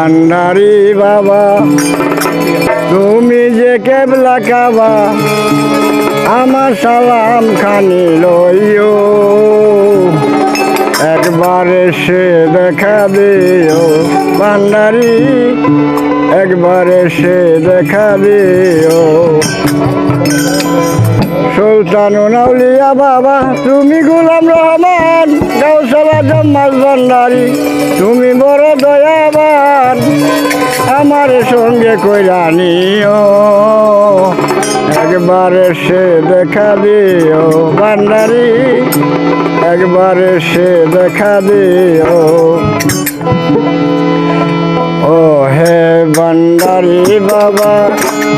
ভান্ডারি বাবা তুমি যে কেবলা কাবা আমার সালাম খানি লইও একবার এসে দেখা দিও ভান্ডারি একবার এসে দেখা দিও সুলতানুল আউলিয়া বাবা তুমি গোলাম রহমান গাউসুল আজম মাঝ ভান্ডারি তুমি বড় দয়াবান আমার সঙ্গে কইরা নিও একবার এসে দেখা দিও ভান্ডারি একবার এসে দেখা দিও ও হে ভান্ডারি বাবা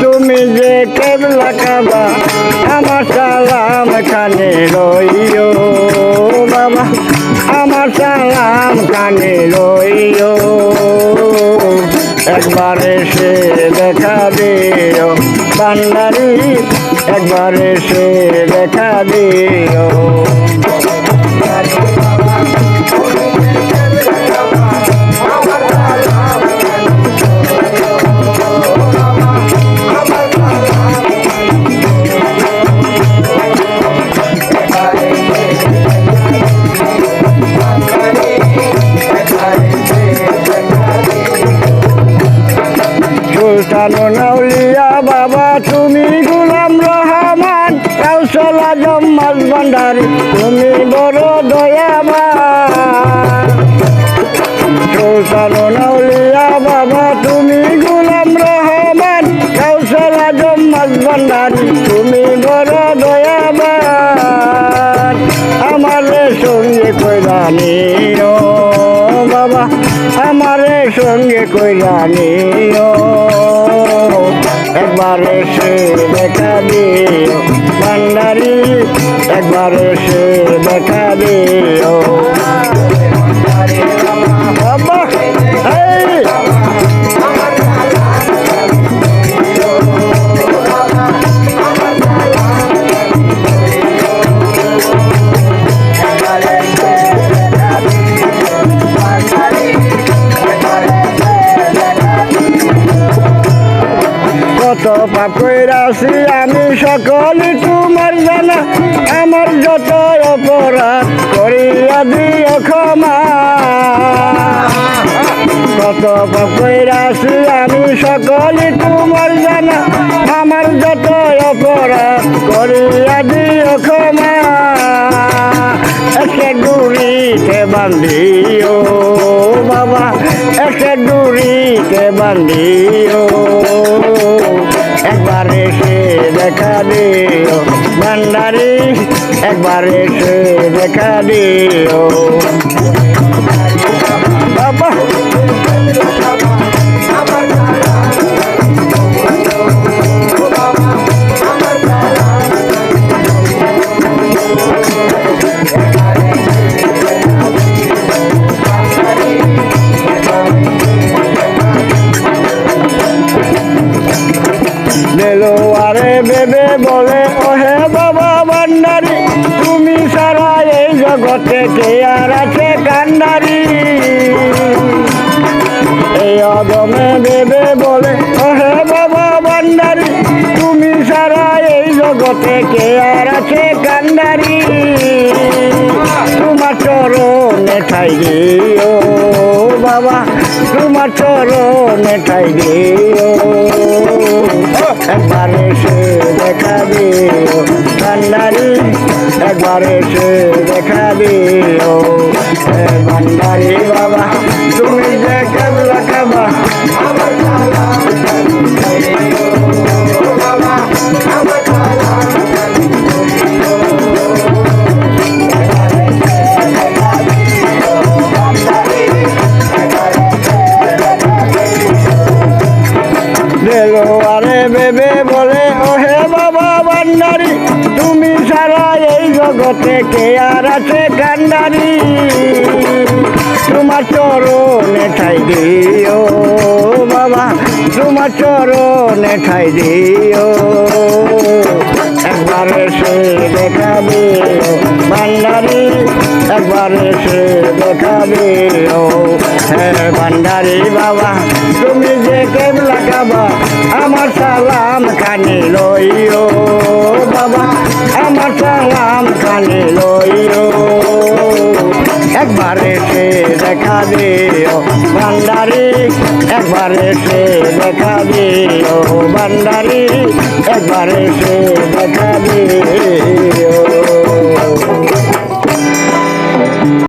তুমি যে কেবলা কাবা আমার সালাম খানে লইও বাবা আমার সালাম খানে লইও একবার এসে দেখা দিও ভান্ডারি একবার এসে দেখা দিও সুলতানুল আউলিয়া বাবা তুমি গোলাম রহমান গাউসুল আজম মাঝ ভান্ডারি তুমি বড় দয়াবান সুলতানুল আউলিয়া বাবা তুমি গোলাম রহমান গাউসুল আজম মাঝ ভান্ডারি তুমি বড় দয়াবান আমারে সঙ্গে কইরা নিও বাবা আমারে সঙ্গে কইরা নিও একবার এসে দেখা দিও ভান্ডারি একবার এসে দেখা দিও বাবা কত পাপ কইরাছি আমি সকলে তোমার জানা আমার যত অপরাধ করিয়া দিও ক্ষমা কত পাপ কইরাছি আমি সকলে তোমার জানা আমার যত অপরাধ করিয়া দিও ক্ষমা একে ডুরিতে বান্ধিও বাবা একে ডুরিতে বান্ধিও একবার এসে দেখা দিও ভান্ডারি একবার এসে দেখা দিও বাবা দেলোয়ারে বেবে বলে ওহে বাবা ভান্ডারি তুমি সারা এই জগতে কে আর আছে কান্ডারি এই অদমে বেবে বলে ওহে বাবা ভান্ডারি তুমি সারা এই জগতে কে আর আছে কান্ডারি তোমার চরণে ঠাই দিও বাবা তোমার চরণে ঠাই দিও একবার এসে দেখা দিও ভান্ডারি একবার এসে দেখা দিও ভান্ডারি বাবা তুমি যে কেবলা কাবা দেলোয়ারে বেবে বলে ওহে বাবা ভান্ডারি তুমি সারা এই জগতে কে আর আছে কান্ডারি তোমার চরণে ঠাই দিও বাবা তোমার চরণে ঠাই দিও একবার এসে দেখা দিও ভান্ডারি একবার এসে দেখা দিও হে ভান্ডারি বাবা তুমি যে কেবলা কাবা আমার সালাম খানি লইও বাবা আমার সালাম খানি লইও একবার এসে দেখা দিও ভান্ডারি একবার এসে দেখা দিও ভান্ডারি একবার এসে দেখা দিও